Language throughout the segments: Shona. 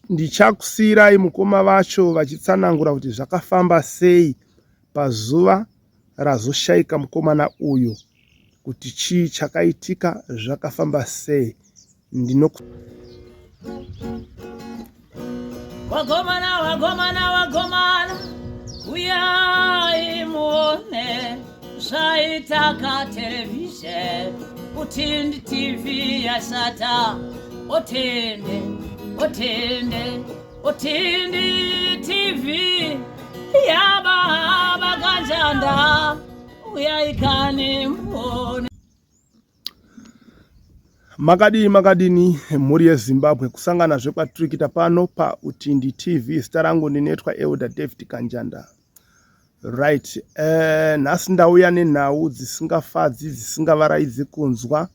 Ndichakusiyirai mukoma vacho vachitsanangura kuti zvakafamba sei pazuva razoshayika mukomana uyu, kuti chii chakaitika, zvakafamba sei. Wagomana, wagomana, wagomana, uyai muone zvaitaka television, Utindi TV yashata, Otende, Otende, Utindi TV yaba ganjanda, uyai kane muone. Makadini mhuri yeZimbabwe, kusangana zvekwatiri pano pa Utindi TV. Zita rangu ndinoitwa Elder David Kanjanda. Right, nhasi ndauya nenhau dzisingafadzi, dzisingavaraidzi kunzwa.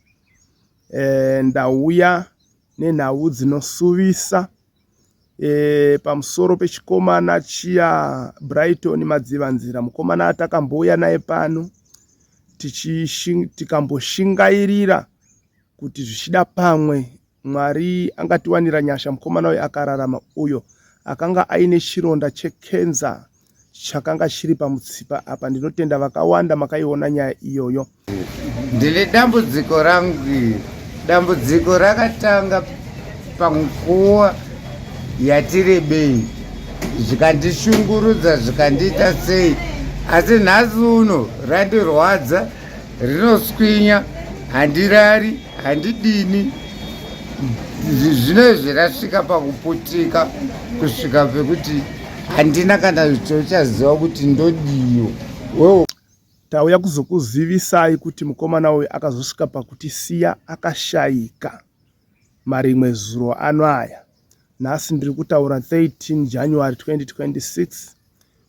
Ndauya nenhau dzinosuvisa pamusoro pechikomana chiya Brighton Madzivanzira, mukomana atakambouya naye pano tikamboshingairira kuti zvichida pamwe Mwari angatiwanira nyasha mukomana uyu akararama, uyo akanga aine chironda chekenza chakanga chiri pamutsipa apa. Ndinotenda vakawanda makaiona nyaya iyoyo. Ndine dambudziko rangu, dambudziko rakatanga panguva yatirebei, zvikandishungurudza zvikandiita sei, asi nhasi uno randirwadza, rinoswinya, handirari, handidini. Zvinezvi rasvika pakuputika kusvika pekuti handina kana chochaziva kuti ndodiyo. Tauya kuzokuzivisai kuti mukomana uyu akazosvika pakutisiya akashayika marimwe zuro ano aya. Nhasi ndiri kutaura 13 January 2026,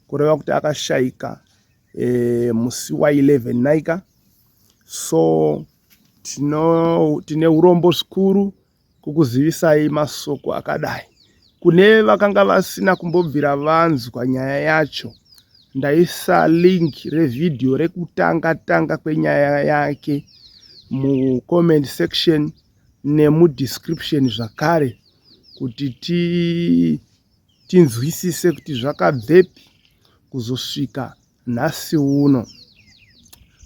kureva kuti akashayika musi wa11 naika. So tine urombo zvikuru kukuzivisai masoko akadai. Kune vakanga vasina kumbobvira vanzwa nyaya yacho, ndaisa link revideo rekutanga kwenyaya yake mu comment section nemu description zvakare, kuti tinzwisise kuti zvakabvepi kuzosvika nhasi uno.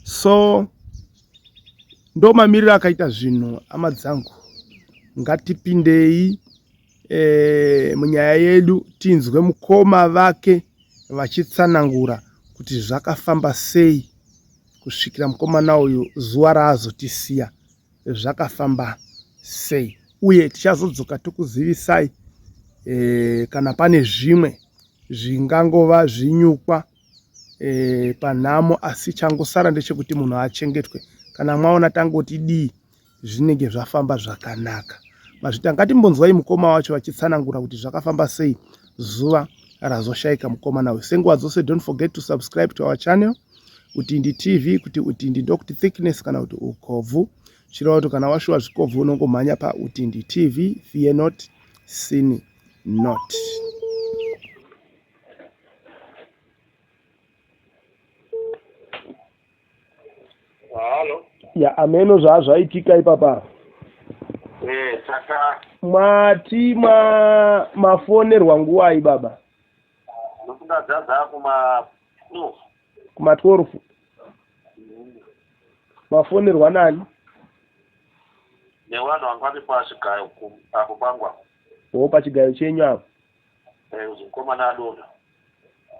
So ndo mamiriro akaita zvinhu, hama dzangu. Ngatipindei munyaya yedu, tinzwe mukoma vake vachitsanangura kuti zvakafamba sei kusvikira mukomana uyu zuva raazotisiya zvakafamba sei, uye tichazodzoka tokuzivisai kana pane zvimwe zvingangova zvinyukwa panhamo, asi changosara ndechekuti munhu achengetwe. Kana mwaona tangoti dii, zvinenge zvafamba zvakanaka. Mazvita ngatimbonzwai mukoma wacho vachitsanangura kuti zvakafamba sei zuva razoshayika mukomana uyu. Senguva dzose, don't forget to subscribe to our channel Utindi TV, kuti Utindi ndokuti thickness kana kuti ukobvu. Chireva kuti kana washuwa zvikobvu unongomhanya pa Utindi TV. Fear not, sin not. Halo. Ya ameno zvaitika ipapa. Saka Mwati mafonerwa nguwai baba? ndokuda dzadza kuma 12. Kuma 12. Mafonerwa nani? Nevanhu vanga vari pachigayo apo pangwa. Pachigayo chenyu apo? Uzi mukomana adonha.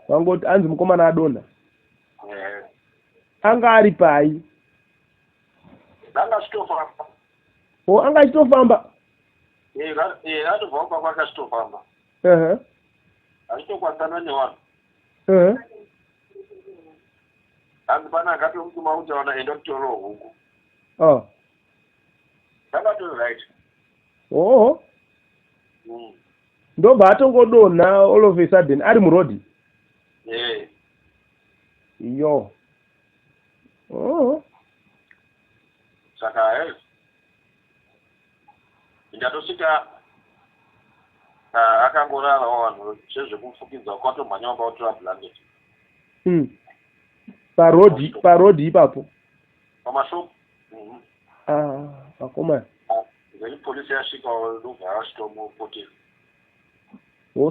Wangoti anzi mukomana adonha? Anga ari pai? Anga achitofamba. Anga achitofamba? Radobva kwakwa akachitofamba. Achitokwatsana nevanhu. Hanzi pana akatomutuma kuti aona enda kutorawo huku. Zvakatori right. Ndobva atongodonha all of a sudden ari murodhi? Yo. Saka ndingatosvika akangorarawo vanhu zvezvekumufukidza kwatomhanya vaotora blanket. Parodhi ipapo? Pamashopu. Vakomana. Then polisi yasvika ndobva asvitomupotera.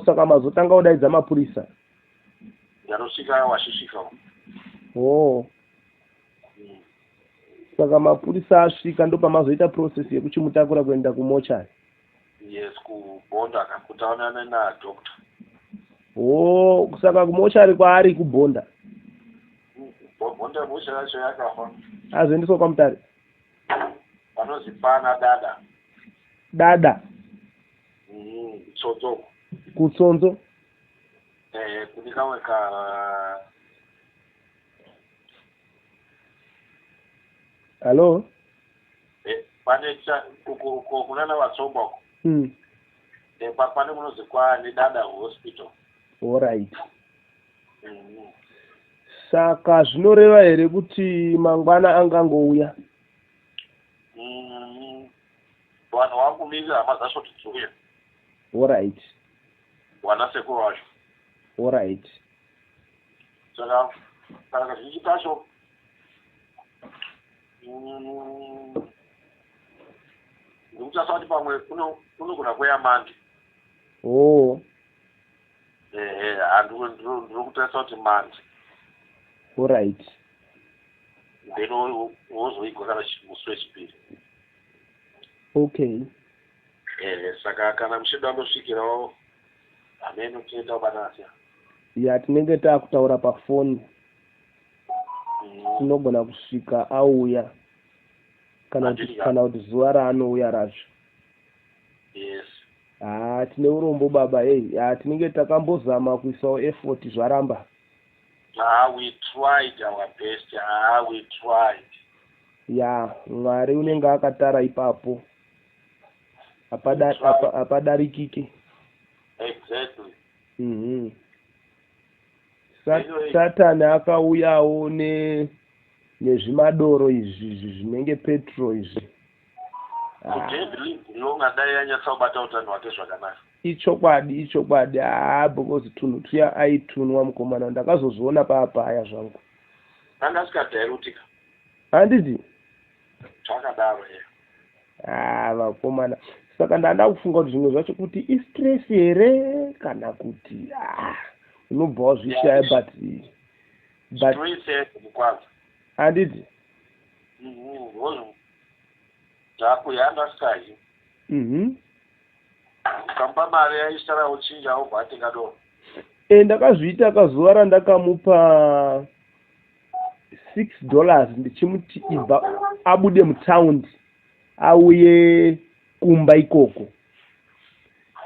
Saka mazotanga kudaidza mapurisa. Yanosvika washisvika. Saka mapurisa asvika ndo pamazoita process yekuchimutakura kuenda kumochari. Yes, kubonda kutaonana nadhokta. Saka kumochari kwaari kubonda. Bonda musha yacho yakafa. Azoendeswa kwaMutare. Vanozipana dada. Dada. Kutsonzo. Kutsonzo. Kuni kamwe ka. Hello. Pane kunana vatsomba. Pane kunozikwa nedada hospital. All right. Saka zvinoreva here kuti mangwana angangouya? Vanhu vakumira hama dzacho tidziuye. All right. Wana sekuru wacho. All right. Saka kazhinji kacho ndikutasati pamwe kunogona kweya mandi. Ndiri kutarisa kuti mandi. All right. Then wozoigwa kana musi wechipiri. Okay. Saka kana mushedu andosvikirawo amene uchienda kubanasa. Tinenge taakutaura pafoni. Tinogona kusvika auya. Kana kuti zuva raanouya racho. Yes. Tine urombo baba. Tinenge takambozama kuisawo effort zvaramba. We tried our best. We tried. Mwari unenge akatara ipapo. Apadarikike. Exactly. Satani akauyawo nezvimadoro izvi zvinenge petrol izvi. Ndinongadai anyatsa kubata utano hwake zvakanaka. Ichokwadi. Because tunhu tuya aitunwa mukomana. Ndakazozviona papaya zvangu. Anga sikadhairutika. Handiti? Zvakadaro vakomana. Saka ndanda kufunga kuti zvimwe zvacho kuti istress here kana kuti unobva wazvishaya but kwanza. Handiti? Ndakuyanda sikayi. Kampa mari yaisara uchinja obva atenga doro. Ndakazviita kazuva randakamupa $6 ndichimuti abude mutaundi auye kumba ikoko.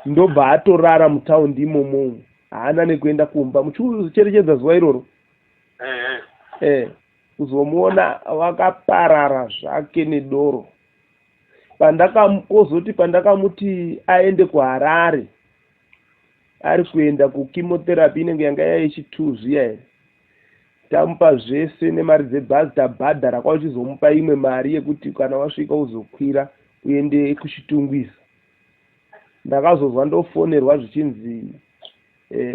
Ndobva atorara mutaundi imomo. Haana nekuenda kumba. Muchicherechedza zuva iroro. Uzomuona wakaparara zvake nedoro. Ozoti pandakamuti aende kuHarare ari kuenda kuchemotherapy inenge yanga yayechi2 zviya here. Tamupa zvese nemari dzebhazi tabhadhara kwauchizomupa imwe mari yekuti kana wasvika uzokwira uende kuchitungwiza. Ndakazozwa ndofonerwa zvichinzi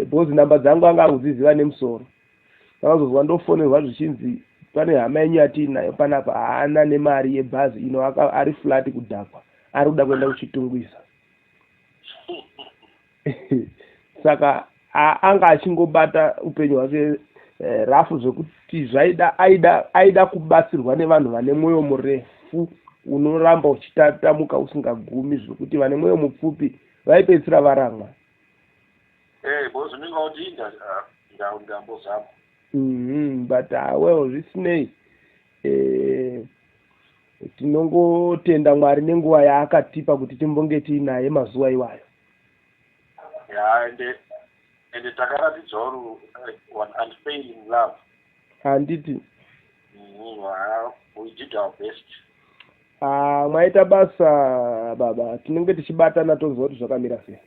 bhozi namba dzangu anga akudziziva nemusoro. Ndakazozwa ndofonerwa zvichinzi pane hama yenyu yatiinayo panapa haana nemari yebhazi ino ari flat kudhakwa. Ari kuda kuenda kuchitungwiza. Saka anga achingobata upenyu hwake rafu zvekuti aida kubatsirwa nevanhu vane mwoyo murefu unoramba uchitatamuka usingagumi, zvekuti vane mwoyo mupfupi vaipedzisira varamwa. Bozi ninga udinda ndambozama. But well, zvisinei tinongotenda Mwari nenguva yaakatipa kuti timbonge tiinaye mazuva iwayo. Ende takaratidzwawo unfailing love. Handiti? We did our best. Mwaita basa baba, tinenge tichibatana toziva kuti zvakamira sei.